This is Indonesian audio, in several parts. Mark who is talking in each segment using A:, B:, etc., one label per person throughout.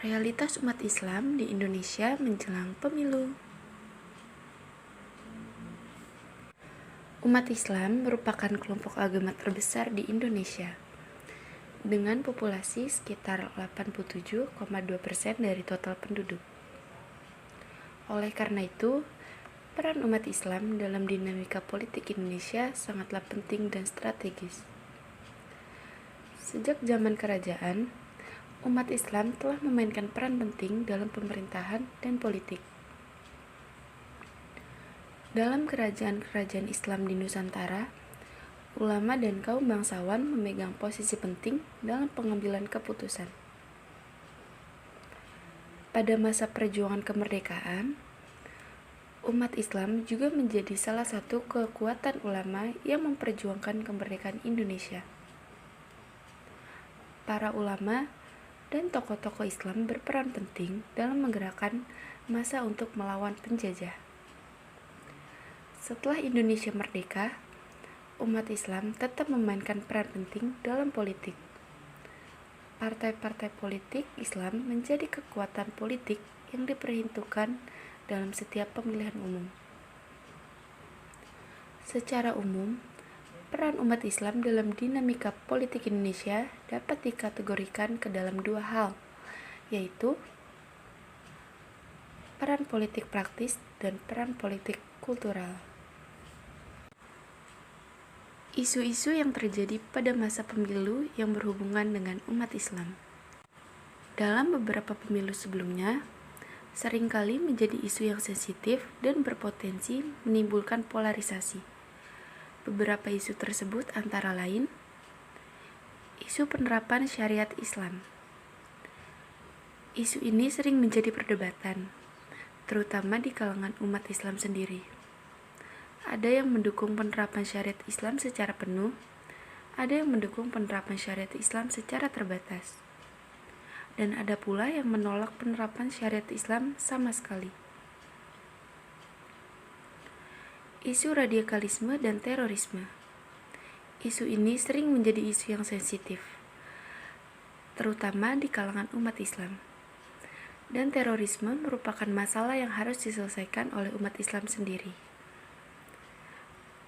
A: Realitas umat Islam di Indonesia menjelang pemilu. Umat Islam merupakan kelompok agama terbesar di Indonesia, dengan populasi sekitar 87,2% dari total penduduk. Oleh karena itu, peran umat Islam dalam dinamika politik Indonesia sangatlah penting dan strategis. Sejak zaman kerajaan, umat Islam telah memainkan peran penting dalam pemerintahan dan politik. Dalam kerajaan-kerajaan Islam di Nusantara, ulama dan kaum bangsawan memegang posisi penting dalam pengambilan keputusan. Pada masa perjuangan kemerdekaan, umat Islam juga menjadi salah satu kekuatan ulama yang memperjuangkan kemerdekaan Indonesia. Para ulama dan tokoh-tokoh Islam berperan penting dalam menggerakkan massa untuk melawan penjajah. Setelah Indonesia merdeka, umat Islam tetap memainkan peran penting dalam politik. Partai-partai politik Islam menjadi kekuatan politik yang diperhitungkan dalam setiap pemilihan umum. Secara umum, peran umat Islam dalam dinamika politik Indonesia dapat dikategorikan ke dalam dua hal, yaitu peran politik praktis dan peran politik kultural. Isu-isu yang terjadi pada masa pemilu yang berhubungan dengan umat Islam. Dalam beberapa pemilu sebelumnya, seringkali menjadi isu yang sensitif dan berpotensi menimbulkan polarisasi. Beberapa isu tersebut antara lain, isu penerapan syariat Islam. Isu ini sering menjadi perdebatan, terutama di kalangan umat Islam sendiri. Ada yang mendukung penerapan syariat Islam secara penuh, ada yang mendukung penerapan syariat Islam secara terbatas, dan ada pula yang menolak penerapan syariat Islam sama sekali. Isu radikalisme dan terorisme. Isu ini sering menjadi isu yang sensitif, terutama di kalangan umat Islam. Dan terorisme merupakan masalah yang harus diselesaikan oleh umat Islam sendiri.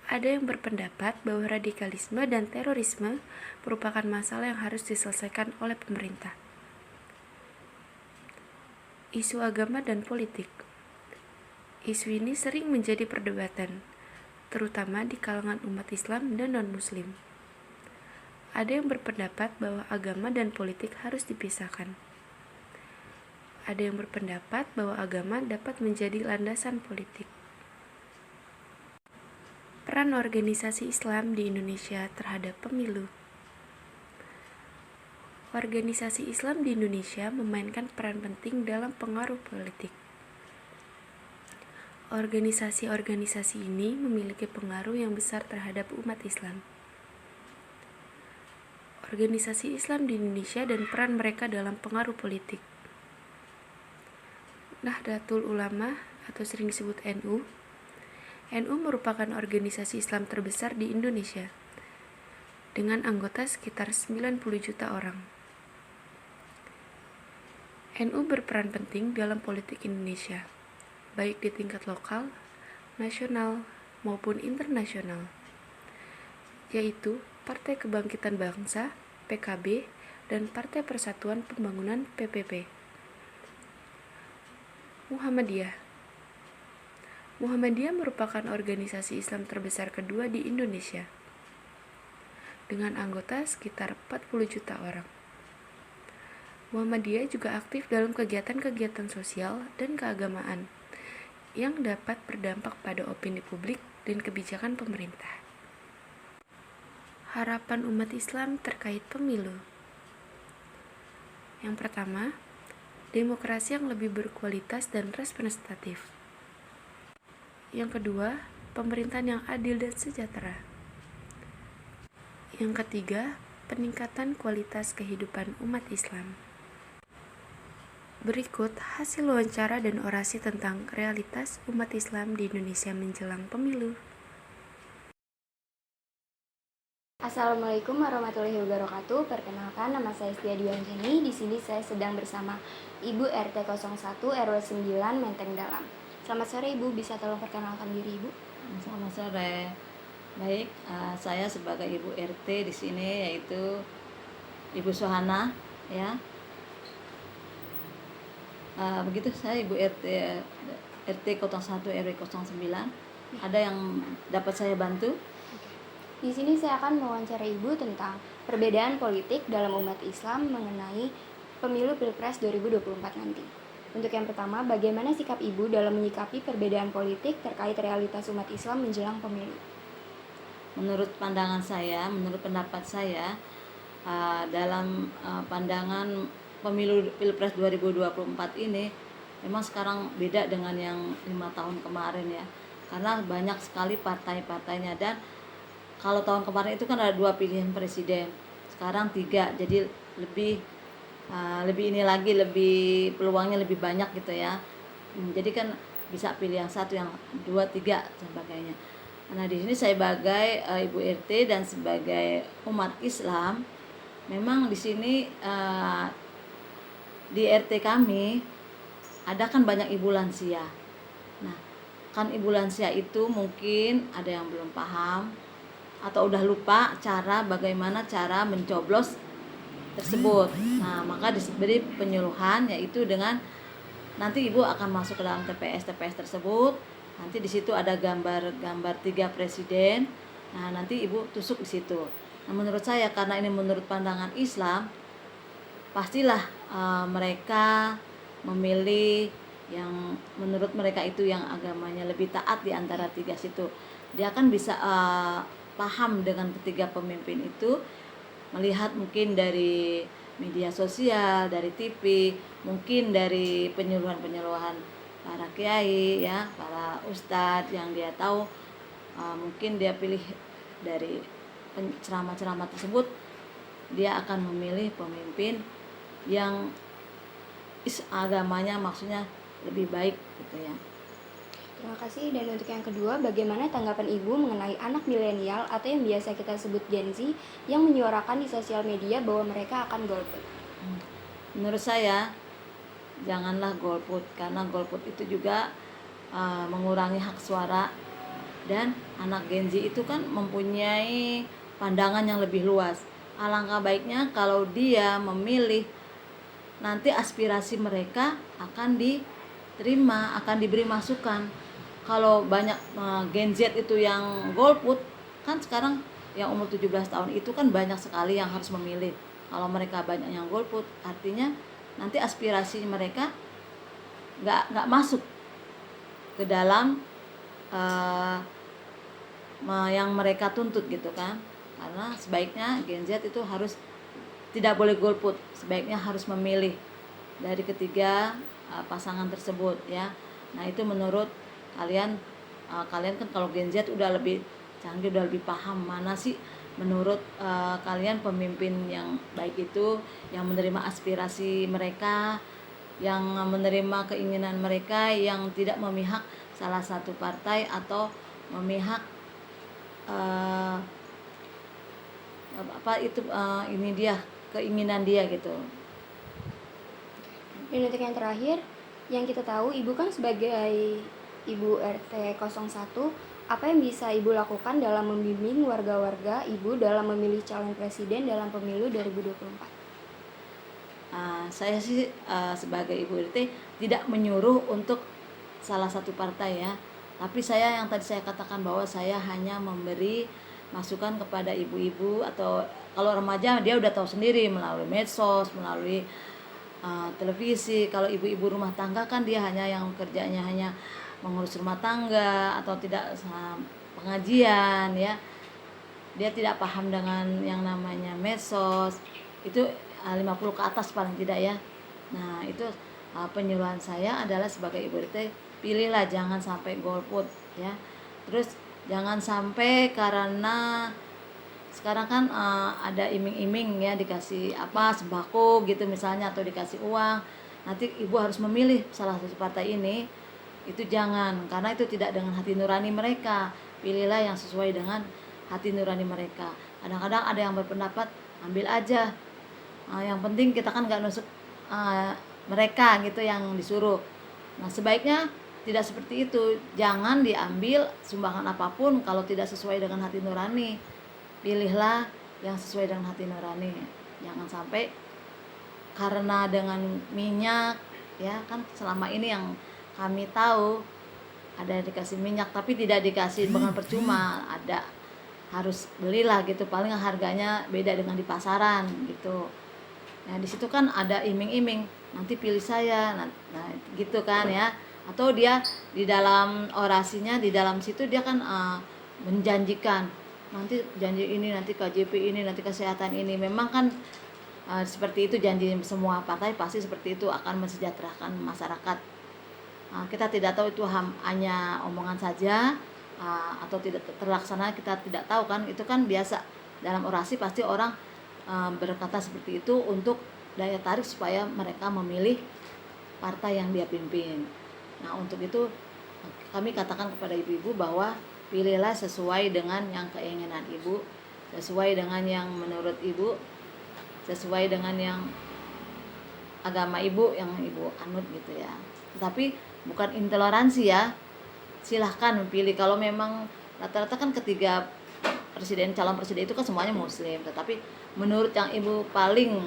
A: Ada yang berpendapat bahwa radikalisme dan terorisme merupakan masalah yang harus diselesaikan oleh pemerintah. Isu agama dan politik. Isu ini sering menjadi perdebatan, terutama di kalangan umat Islam dan non-Muslim. Ada yang berpendapat bahwa agama dan politik harus dipisahkan. Ada yang berpendapat bahwa agama dapat menjadi landasan politik. Peran organisasi Islam di Indonesia terhadap pemilu. Organisasi Islam di Indonesia memainkan peran penting dalam pengaruh politik. Organisasi-organisasi ini memiliki pengaruh yang besar terhadap umat Islam. Organisasi Islam di Indonesia dan peran mereka dalam pengaruh politik. Nahdlatul Ulama atau sering disebut NU. NU merupakan organisasi Islam terbesar di Indonesia, dengan anggota sekitar 90 juta orang. NU berperan penting dalam politik Indonesia, baik di tingkat lokal, nasional, maupun internasional, yaitu Partai Kebangkitan Bangsa (PKB) dan Partai Persatuan Pembangunan (PPP). Muhammadiyah merupakan organisasi Islam terbesar kedua di Indonesia, dengan anggota sekitar 40 juta orang. Muhammadiyah juga aktif dalam kegiatan-kegiatan sosial dan keagamaan yang dapat berdampak pada opini publik dan kebijakan pemerintah. Harapan umat Islam terkait pemilu. Yang pertama, demokrasi yang lebih berkualitas dan representatif. Yang kedua, pemerintahan yang adil dan sejahtera. Yang ketiga, peningkatan kualitas kehidupan umat Islam. Berikut hasil wawancara dan orasi tentang realitas umat Islam di Indonesia menjelang pemilu.
B: Assalamualaikum warahmatullahi wabarakatuh. Perkenalkan, nama saya Setia Dianjani. Di sini saya sedang bersama Ibu RT 01 RW 9 Menteng Dalam. Selamat sore Ibu, bisa tolong perkenalkan diri Ibu?
C: Selamat sore. Baik, saya sebagai Ibu RT di sini yaitu Ibu Sohana, ya. Begitu, saya Ibu RT 01 RW 09. Ada yang dapat saya bantu?
B: Di sini saya akan mewawancarai Ibu tentang perbedaan politik dalam umat Islam mengenai pemilu Pilpres 2024 nanti. Untuk yang pertama, bagaimana sikap Ibu dalam menyikapi perbedaan politik terkait realitas umat Islam menjelang pemilu?
C: Menurut pandangan saya, menurut pendapat saya, dalam pandangan pemilu Pilpres 2024 ini memang sekarang beda dengan yang 5 tahun kemarin, ya. Karena banyak sekali partai-partainya, dan kalau tahun kemarin itu kan ada 2 pilihan presiden, sekarang 3, jadi lebih ini lagi, lebih peluangnya lebih banyak gitu ya. Jadi kan bisa pilih yang satu, yang 2, 3 sebagainya. Nah, di sini saya sebagai Ibu RT dan sebagai umat Islam, memang di sini di RT kami ada kan banyak ibu lansia. Nah, kan ibu lansia itu mungkin ada yang belum paham atau udah lupa bagaimana cara mencoblos tersebut. Nah, maka diberi penyuluhan, yaitu dengan nanti ibu akan masuk ke dalam TPS tersebut. Nanti di situ ada gambar 3 presiden. Nah, nanti ibu tusuk di situ. Nah, menurut saya, karena ini menurut pandangan Islam, pastilah mereka memilih yang menurut mereka itu yang agamanya lebih taat di antara 3 situ. Dia kan bisa paham dengan ketiga pemimpin itu, melihat mungkin dari media sosial, dari TV, mungkin dari penyuluhan para kiai, ya, para ustadz yang dia tahu. Mungkin dia pilih dari ceramah-ceramah tersebut, dia akan memilih pemimpin yang agamanya maksudnya lebih baik gitu ya.
B: Terima kasih. Dan untuk yang kedua, bagaimana tanggapan Ibu mengenai anak milenial atau yang biasa kita sebut Gen Z yang menyuarakan di sosial media bahwa mereka akan golput?
C: Menurut saya, janganlah golput, karena golput itu juga mengurangi hak suara, dan anak Gen Z itu kan mempunyai pandangan yang lebih luas. Alangkah baiknya kalau dia memilih, nanti aspirasi mereka akan diterima, akan diberi masukan. Kalau banyak Gen Z itu yang golput, kan sekarang yang umur 17 tahun itu kan banyak sekali yang harus memilih. Kalau mereka banyak yang golput, artinya nanti aspirasi mereka nggak masuk ke dalam yang mereka tuntut gitu kan. Karena sebaiknya Gen Z itu harus tidak boleh golput, sebaiknya harus memilih dari ketiga pasangan tersebut, ya. Nah, itu menurut kalian kan kalau Gen Z udah lebih canggih, udah lebih paham mana sih menurut kalian pemimpin yang baik itu, yang menerima aspirasi mereka, yang menerima keinginan mereka, yang tidak memihak salah satu partai atau memihak ini dia keinginan dia gitu.
B: Dan untuk yang terakhir, yang kita tahu Ibu kan sebagai Ibu RT 01, apa yang bisa Ibu lakukan dalam membimbing warga-warga Ibu dalam memilih calon presiden dalam pemilu 2024?
C: Saya sih sebagai Ibu RT tidak menyuruh untuk salah satu partai, ya. Tapi saya yang tadi saya katakan bahwa saya hanya memberi masukan kepada ibu-ibu, atau kalau remaja dia udah tahu sendiri melalui medsos, melalui televisi. Kalau ibu-ibu rumah tangga kan dia hanya yang kerjanya hanya mengurus rumah tangga atau tidak pengajian, ya. Dia tidak paham dengan yang namanya medsos. Itu 50 ke atas paling tidak, ya. Nah, itu penyuluhan saya adalah sebagai Ibu RT, pilihlah jangan sampai golput, ya. Terus jangan sampai, karena sekarang kan ada iming-iming, ya, dikasih sembako gitu misalnya, atau dikasih uang, nanti ibu harus memilih salah satu partai ini. Itu jangan, karena itu tidak dengan hati nurani mereka. Pilihlah yang sesuai dengan hati nurani mereka. Kadang-kadang ada yang berpendapat ambil aja. Yang penting kita kan nggak nusuk mereka gitu yang disuruh. Nah, sebaiknya tidak seperti itu. Jangan diambil sumbangan apapun kalau tidak sesuai dengan hati nurani. Pilihlah yang sesuai dengan hati nurani. Jangan sampai karena dengan minyak, ya kan selama ini yang kami tahu ada yang dikasih minyak tapi tidak dikasih dengan percuma, ada harus belilah gitu, paling harganya beda dengan di pasaran gitu. Nah di situ kan ada iming-iming, nanti pilih saya, nah gitu kan ya. Atau dia di dalam orasinya, di dalam situ dia kan menjanjikan nanti janji ini, nanti KJP ini, nanti kesehatan ini. Memang kan seperti itu janji semua partai, pasti seperti itu akan mensejahterakan masyarakat. Kita tidak tahu itu hanya omongan saja atau tidak terlaksana, kita tidak tahu kan. Itu kan biasa dalam orasi, pasti orang berkata seperti itu untuk daya tarik supaya mereka memilih partai yang dia pimpin. Nah untuk itu kami katakan kepada ibu-ibu bahwa pilihlah sesuai dengan yang keinginan ibu, sesuai dengan yang menurut ibu, sesuai dengan yang agama ibu yang ibu anut gitu ya. Tetapi bukan intoleransi ya, silahkan pilih. Kalau memang rata-rata kan ketiga calon presiden itu kan semuanya muslim, tetapi menurut yang ibu paling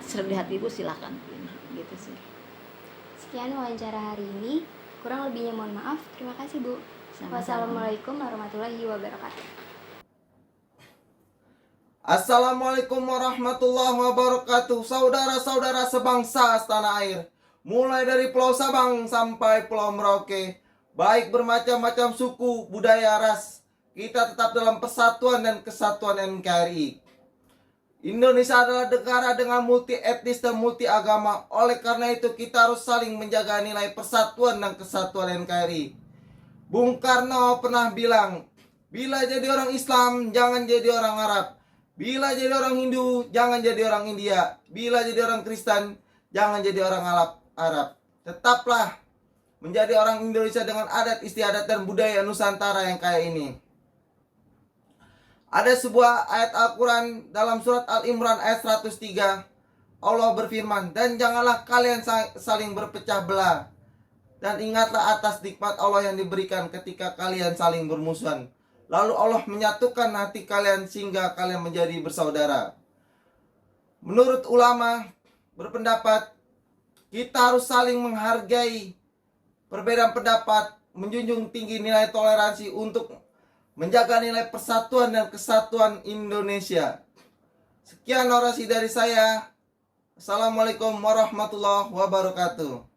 C: sering lihat ibu, silahkan pilih gitu sih.
B: Sekian wawancara hari ini. Kurang lebihnya mohon maaf. Terima kasih Bu.
C: Sama-sama.
B: Wassalamualaikum warahmatullahi wabarakatuh.
D: Assalamualaikum warahmatullahi wabarakatuh. Saudara-saudara sebangsa setanah air, mulai dari Pulau Sabang sampai Pulau Merauke, baik bermacam-macam suku, budaya, ras, kita tetap dalam persatuan dan kesatuan NKRI. Indonesia adalah negara dengan multi etnis dan multi agama. Oleh karena itu kita harus saling menjaga nilai persatuan dan kesatuan NKRI. Bung Karno pernah bilang, bila jadi orang Islam jangan jadi orang Arab, bila jadi orang Hindu jangan jadi orang India, bila jadi orang Kristen jangan jadi orang Arab. Tetaplah menjadi orang Indonesia dengan adat istiadat dan budaya Nusantara yang kaya ini. Ada sebuah ayat Al-Quran dalam surat Al-Imran ayat 103. Allah berfirman, dan janganlah kalian saling berpecah belah, dan ingatlah atas nikmat Allah yang diberikan ketika kalian saling bermusuhan. Lalu Allah menyatukan hati kalian sehingga kalian menjadi bersaudara. Menurut ulama berpendapat, kita harus saling menghargai perbedaan pendapat, menjunjung tinggi nilai toleransi untuk menjaga nilai persatuan dan kesatuan Indonesia. Sekian orasi dari saya. Assalamualaikum warahmatullahi wabarakatuh.